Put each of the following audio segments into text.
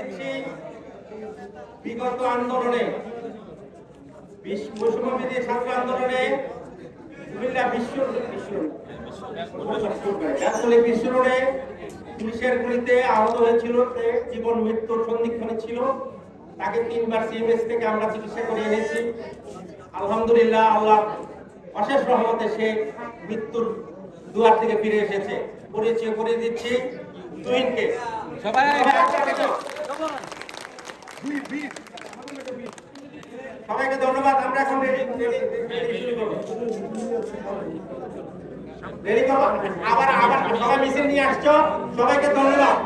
দিচ্ছি বিগত আন্দোলনে বৈষম্যবিরোধী ছাত্র আন্দোলনে কুমিল্লা বিশ্ব রোডে পুলিশের গুলিতে আহত হয়েছিল, জীবন মৃত্যুর সন্ধিক্ষণে ছিল। তাকে 3 বার সিএমএস থেকে আমরা চিকিৎসা করে এনেছি। আলহামদুলিল্লাহ, আল্লাহ অশেষ রহমতে সে মৃত্যুর দুয়ার থেকে ফিরে এসেছে। পরিচয় করে দিচ্ছি তুহিনকে। সবাইকে ধন্যবাদ। আমরা এখন আবার সবাই মিছিল নিয়ে আসছো, সবাইকে ধন্যবাদ।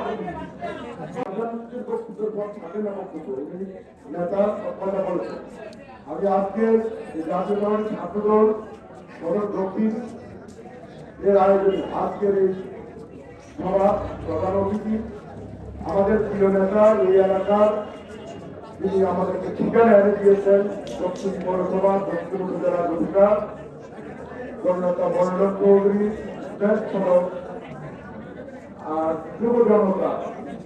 আমি আজকে জাতীয় ছাত্রদল সদর দক্ষিণ এর আয়োজনে আজকের এই সভা প্রধান অতিথি আমাদের প্রিয় নেতা এই এলাকার, তিনি আমাদেরকে ঠিকানা এনে দিয়েছেন দক্ষিণ পৌরসভা দক্ষিণ উপজেলার অধিকার জনতা বল্লভ চৌধুরী, আর যুব জনতা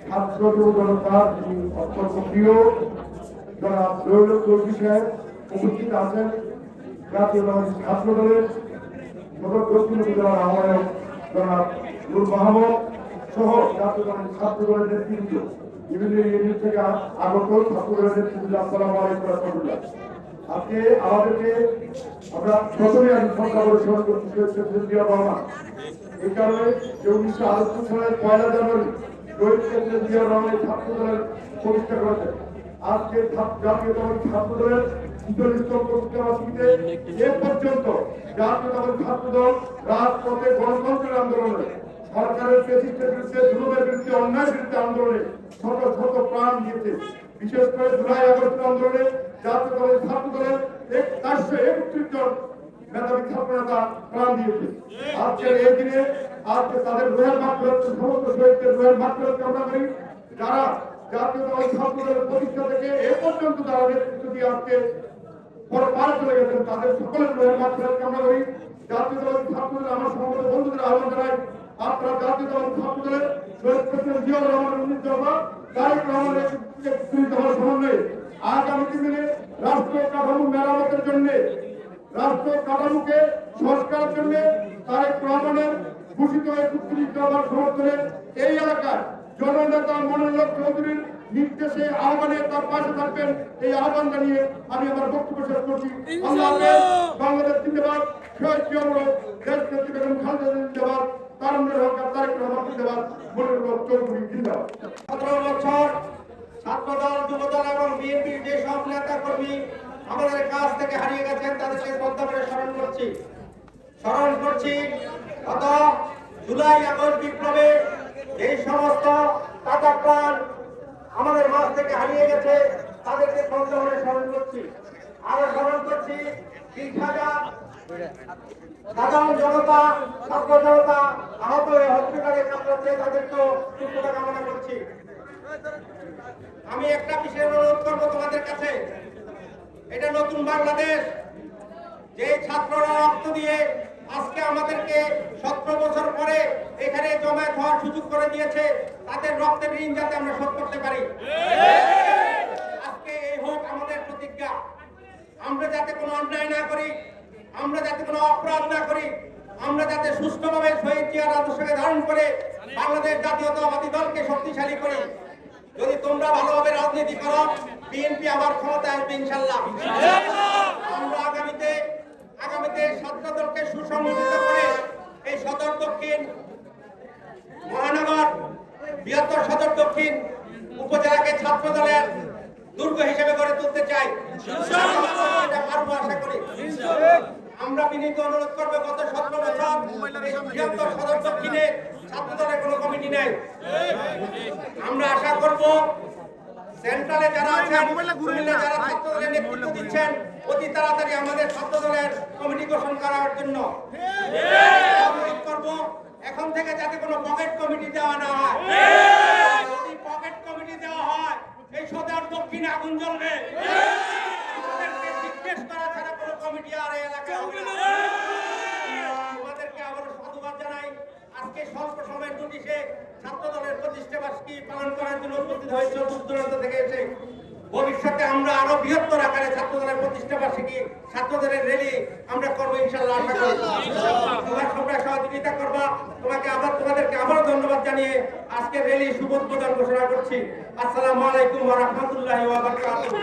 ছাত্র যুব জনতা যিনি অত্যন্ত প্রিয় জনাব বল্লভ চৌধুরী সাহেব উপস্থিত আছেন। জাতীয় ছাত্র দলের সদর দক্ষিণ উপজেলার আহ্বায়ক জনাব নূর মাহমুদ সহ জাতীয় ছাত্র দলের নেতৃত্ব, বিভিন্ন ইউনিট থেকে আগত ছাত্র দলের নেতৃত্ব, আসসালামু আলাইকুম ওয়া রাহমাতুল্লাহ। আজকে আমাদেরকে আমরা প্রথমে আমি সংখ্যা করে স্মরণ করতে জিয়া রহমান। এই কারণে যে 1968 সালের 1 জানুয়ারি শহীদ প্রেসিডেন্ট জিয়া রহমান ছাত্র দলের প্রতিষ্ঠা করেছেন। আজকে জাতীয় ছাত্র দলের ৪০তম প্রতিষ্ঠাবার্ষিকীতে এ পর্যন্ত জাতীয় ছাত্র দল রাজপথে গণতন্ত্রের আন্দোলনে, সরকারের প্রেসিডেন্টের বিরুদ্ধে, জুলুমের বিরুদ্ধে, অন্যায়ের বিরুদ্ধে আন্দোলনে শত শত প্রাণ দিয়েছে। বিশেষ করে জুলাই আগস্ট আন্দোলনে জাতীয় দলের ছাত্র দলের ৪৩১ জন মেধাবী ছাত্র নেতা প্রাণ দিয়েছে। আজকের এই দিনে আজকে তাদের রোহের মাত্রা, সমস্ত শহীদদের রোহের মাত্রা কামনা করি। যারা জাতীয় দল ছাত্র দলের প্রতিষ্ঠা থেকে এ পর্যন্ত যারা নেতৃত্ব দিয়ে আজকে পার চলে গেছেন, তাদের সকলের রোহের মাত্রা কামনা করি। জাতীয় দল ছাত্র দলের আমার সমস্ত বন্ধুদের আহ্বান জানাই, আপনারা জাতীয় দল ছাত্র দলের শহীদ প্রেসিডেন্ট জিয়া রহমানের 19 দফা তারেক রহমানের 31 দফার সমন্বয়ে আগামী দিনে রাষ্ট্র কাঠামো মেরামতের জন্য, রাষ্ট্র কাঠামোকে সংস্কারের জন্য তারেক রহমানের ঘোষিত 31 দফার সমর্থনে এই এলাকার জননেতা মনোনয়ন চৌধুরীর নির্দেশে আহ্বানে তার পাশে থাকবেন, এই আহ্বান জানিয়ে আমি আমার বক্তব্য শেষ করছি। আল্লাহ হাফেজ। বাংলাদেশ জিন্দাবাদ। শহীদ জিয়াউর দেশ নেত্রী বেগম খালেদা জিন্দাবাদ। তারুণ্যের হক তারেক রহমান জিন্দাবাদ। মনোনয়ন চৌধুরী জিন্দাবাদ। 17 বছর ছাত্রদল, যুবদল এবং বিএনপির যে সব নেতা কর্মী আমাদের কাছ থেকে হারিয়ে গেছেন, তাদেরকে শ্রদ্ধা করে স্মরণ করছি। গত জুলাই আগস্ট বিপ্লবে এই সমস্ত টাকা প্রাণ আমাদের মাঝ থেকে হারিয়ে গেছে, তাদেরকে শ্রদ্ধা করে স্মরণ করছি। আরো স্মরণ করছি 20,000 সাধারণ জনতা, ছাত্র জনতা আহত হয়ে হসপিটালে কাতরাচ্ছে, তাদেরকেও সুস্থতা কামনা করছি। আমি একটা বিষয় অনুরোধ করবো তোমাদের কাছে, এটা নতুন বাংলাদেশ, যে ছাত্ররা রক্ত দিয়ে আজকে আমাদেরকে 17 বছর পরে এখানে জমায়েত হওয়ার সুযোগ করে দিয়েছে, তাদের রক্তের ঋণ যাতে আমরা শোধ করতে পারি। আজকে এই হোক আমাদের প্রতিজ্ঞা, আমরা যাতে কোনো অন্যায় না করি, আমরা যাতে কোনো অপরাধ না করি, আমরা যাতে সুষ্ঠুভাবে শহীদ জিয়ার আদর্শকে ধারণ করে বাংলাদেশ জাতীয়তাবাদী দলকে শক্তিশালী করি। যদি তোমরা ভালোভাবে রাজনীতি করো, বিএনপি আবার ক্ষমতায় আসবে ইনশাআল্লাহ। আমরা আগামীতে ছাত্র দলকে সুসংগঠিত করে এই সদর দক্ষিণ মহানগর, বৃহত্তর সদর দক্ষিণ উপজেলাকে ছাত্র দলের দুর্গ হিসেবে গড়ে তুলতে চাই। আশা করি আমরা বিনীত অনুরোধ করবো, গত 17 বছর বৃহত্তর সদর দক্ষিণে ছাত্র দলের কোনো কমিটি নেই। আমরা আশা করব সেন্ট্রালে যারা আছেন, যারা ছাত্র দলের নেতৃত্ব দিচ্ছেন, অতি তাড়াতাড়ি আমাদের ছাত্র দলের কমিটি গঠন করার জন্য অনুরোধ করব। এখন থেকে যাতে কোনো পকেট কমিটি দেওয়া না হয়। যদি পকেট কমিটি দেওয়া হয়, এই সদর দক্ষিণে আগুন জ্বলবে। আমাদেরকে জিজ্ঞেস করা ছাড়া কোনো কমিটি আর এই এলাকায় হবে না। আমাদেরকে আবার সাধুবাদ জানাই। আজকে স্বল্প সময়ের নোটিশে ছাত্র দলের প্রতিষ্ঠা বার্ষিকী পালন করার জন্য উপস্থিত হয়েছে দূর দূরান্ত থেকে এসে। ভবিষ্যতে আমরা আরো বৃহত্তর আকারে ছাত্র দলের প্রতিষ্ঠা বার্ষিকী ছাত্রদের র্যালি আমরা করবো ইনশাআল্লাহ। আশা করি তোমরা সহযোগিতা করবা। তোমাদেরকে আবার ধন্যবাদ জানিয়ে আজকে র্যালি শুভ উদ্বোধন ঘোষণা করছি। আসসালামু আলাইকুম ওয়া রাহমাতুল্লাহি ওয়া বারাকাতুহু।